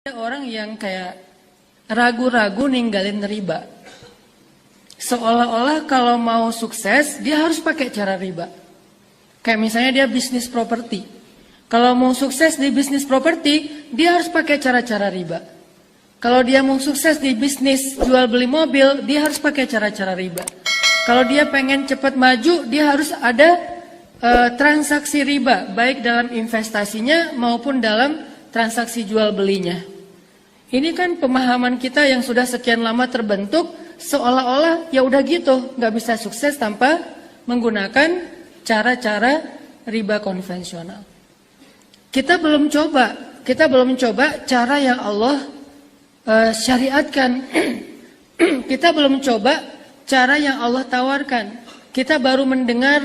Ada orang yang kayak ragu-ragu ninggalin riba. Seolah-olah kalau mau sukses, dia harus pakai cara riba. Kayak misalnya dia bisnis properti. Kalau mau sukses di bisnis properti, dia harus pakai cara-cara riba. Kalau dia mau sukses di bisnis jual beli mobil, dia harus pakai cara-cara riba. Kalau dia pengen cepat maju, dia harus ada transaksi riba, baik dalam investasinya maupun dalam transaksi jual belinya. Ini kan pemahaman kita yang sudah sekian lama terbentuk, seolah-olah ya udah gitu, nggak bisa sukses tanpa menggunakan cara-cara riba konvensional. Kita belum coba cara yang Allah syariatkan. Kita belum coba cara yang Allah tawarkan. Kita baru mendengar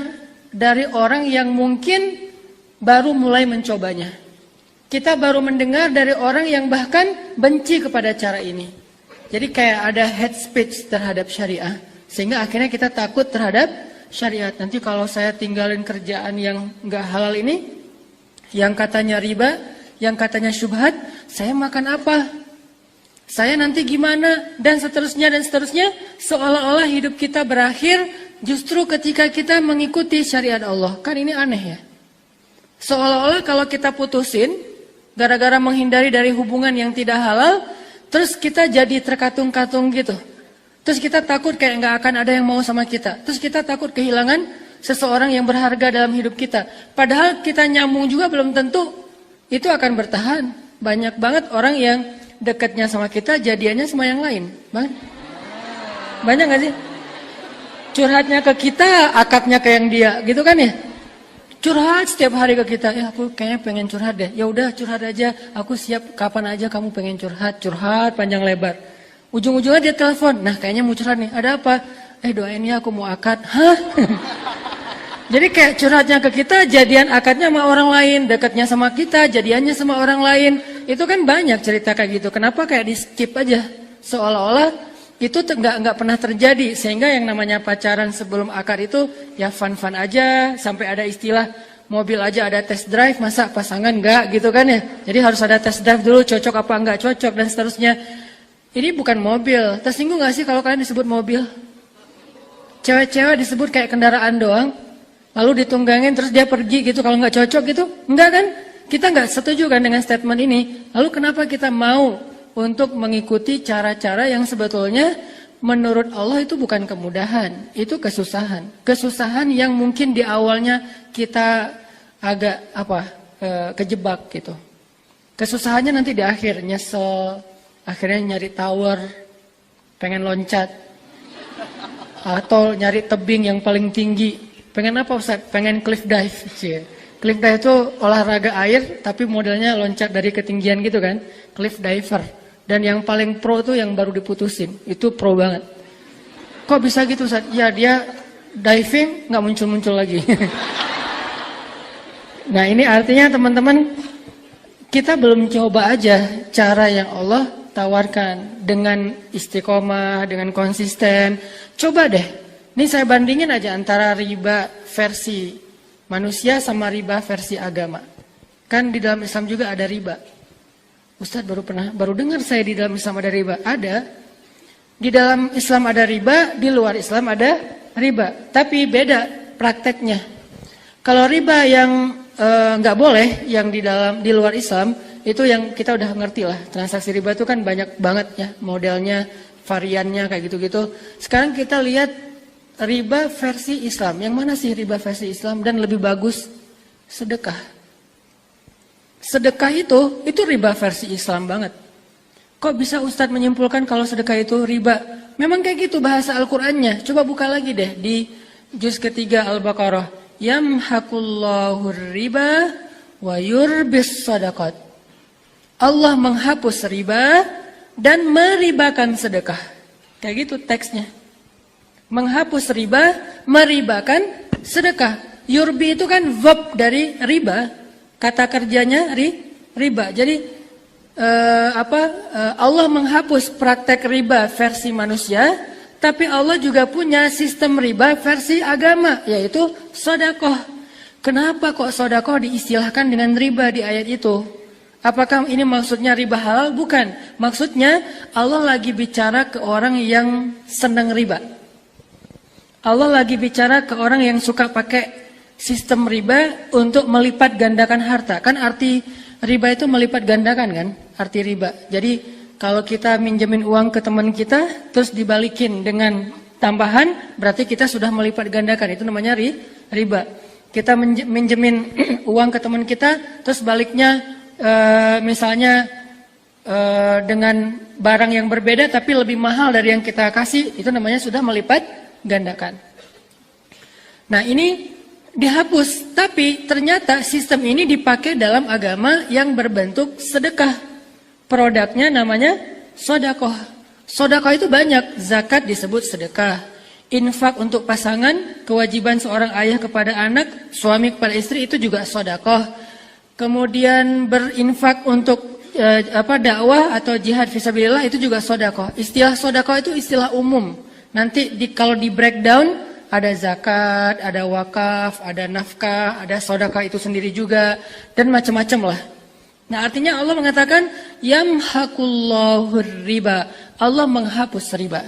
dari orang yang mungkin baru mulai mencobanya. Kita baru mendengar dari orang yang bahkan benci kepada cara ini. Jadi kayak ada hate speech terhadap syariah. Sehingga akhirnya kita takut terhadap syariat. Nanti kalau saya tinggalin kerjaan yang nggak halal ini, yang katanya riba, yang katanya syubhat, saya makan apa? Saya nanti gimana? Dan seterusnya dan seterusnya. Seolah-olah hidup kita berakhir justru ketika kita mengikuti syariat Allah. Kan ini aneh ya. Seolah-olah kalau kita putusin gara-gara menghindari dari hubungan yang tidak halal, terus kita jadi terkatung-katung gitu. Terus kita takut kayak nggak akan ada yang mau sama kita. Terus kita takut kehilangan seseorang yang berharga dalam hidup kita. Padahal kita nyambung juga belum tentu itu akan bertahan. Banyak banget orang yang dekatnya sama kita, jadiannya sama yang lain. Banyak nggak sih? Curhatnya ke kita, akadnya ke yang dia, gitu kan ya? Curhat setiap hari ke kita, ya aku kayaknya pengen curhat deh. Ya udah curhat aja, aku siap kapan aja kamu pengen curhat, curhat panjang lebar. Ujung-ujungnya dia telepon, nah kayaknya mau curhat nih, ada apa? Doain ya aku mau akad. Hah? Jadi kayak curhatnya ke kita, jadian akadnya sama orang lain, dekatnya sama kita, jadiannya sama orang lain. Itu kan banyak cerita kayak gitu. Kenapa kayak di skip aja? Seolah-olah itu nggak pernah terjadi, sehingga yang namanya pacaran sebelum akad itu ya fun-fun aja, sampai ada istilah mobil aja ada test drive, masa pasangan nggak gitu kan ya. Jadi harus ada test drive dulu, cocok apa nggak cocok dan seterusnya. Ini bukan mobil. Tersinggung nggak sih kalau kalian disebut mobil? Cewek-cewek disebut kayak kendaraan doang, lalu ditunggangin terus dia pergi gitu kalau nggak cocok gitu, enggak kan? Kita nggak setuju kan dengan statement ini. Lalu kenapa kita mau untuk mengikuti cara-cara yang sebetulnya menurut Allah itu bukan kemudahan, itu kesusahan. Kesusahan yang mungkin di awalnya kita agak kejebak gitu. Kesusahannya nanti di akhir, nyesel, akhirnya nyari tower, pengen loncat, atau nyari tebing yang paling tinggi. Pengen apa Ustaz? Pengen cliff dive. Cliff dive itu olahraga air tapi modelnya loncat dari ketinggian gitu kan, cliff diver. Dan yang paling pro tuh yang baru diputusin, itu pro banget. Kok bisa gitu Ustaz? Ya dia diving nggak muncul-muncul lagi. Nah ini artinya teman-teman, kita belum coba aja cara yang Allah tawarkan dengan istiqomah, dengan konsisten. Coba deh, ini saya bandingin aja antara riba versi manusia sama riba versi agama. Kan di dalam Islam juga ada riba. Ustaz baru dengar saya di dalam Islam ada riba. Ada. Di dalam Islam ada riba, di luar Islam ada riba. Tapi beda prakteknya. Kalau riba yang nggak boleh, yang di luar Islam, itu yang kita udah ngerti lah. Transaksi riba itu kan banyak banget ya modelnya, variannya kayak gitu-gitu. Sekarang kita lihat riba versi Islam. Yang mana sih riba versi Islam dan lebih bagus? Sedekah. Sedekah itu riba versi Islam banget. Kok bisa Ustadz menyimpulkan kalau sedekah itu riba? Memang kayak gitu bahasa Al-Qur'annya. Coba buka lagi deh di juz ketiga Al-Baqarah. Yamhaqullahu riba wa yurbis sadaqat. Allah menghapus riba dan meribakan sedekah. Kayak gitu teksnya. Menghapus riba, meribakan sedekah. Yurbi itu kan verb dari riba. Kata kerjanya riba. Jadi Allah menghapus praktek riba versi manusia, tapi Allah juga punya sistem riba versi agama, yaitu sedekah. Kenapa kok sedekah diistilahkan dengan riba di ayat itu? Apakah ini maksudnya riba halal? Bukan. Maksudnya Allah lagi bicara ke orang yang senang riba. Allah lagi bicara ke orang yang suka pakai sistem riba untuk melipat gandakan harta. Kan arti riba itu melipat gandakan kan? Arti riba. Jadi kalau kita minjemin uang ke teman kita, terus dibalikin dengan tambahan, berarti kita sudah melipat gandakan. Itu namanya riba. Kita minjemin uang ke teman kita, terus baliknya misalnya dengan barang yang berbeda tapi lebih mahal dari yang kita kasih, itu namanya sudah melipat gandakan. Nah ini dihapus, tapi ternyata sistem ini dipakai dalam agama yang berbentuk sedekah. Produknya namanya sodakoh. Sodakoh itu banyak, zakat disebut sedekah. Infak untuk pasangan, kewajiban seorang ayah kepada anak, suami kepada istri itu juga sodakoh. Kemudian berinfak untuk dakwah atau jihad fisabilillah itu juga sodakoh. Istilah sodakoh itu istilah umum. Nanti kalau di breakdown, ada zakat, ada wakaf, ada nafkah, ada sedekah itu sendiri juga, dan macam-macam lah. Nah artinya Allah mengatakan, yamhaqullahu riba. Allah menghapus riba.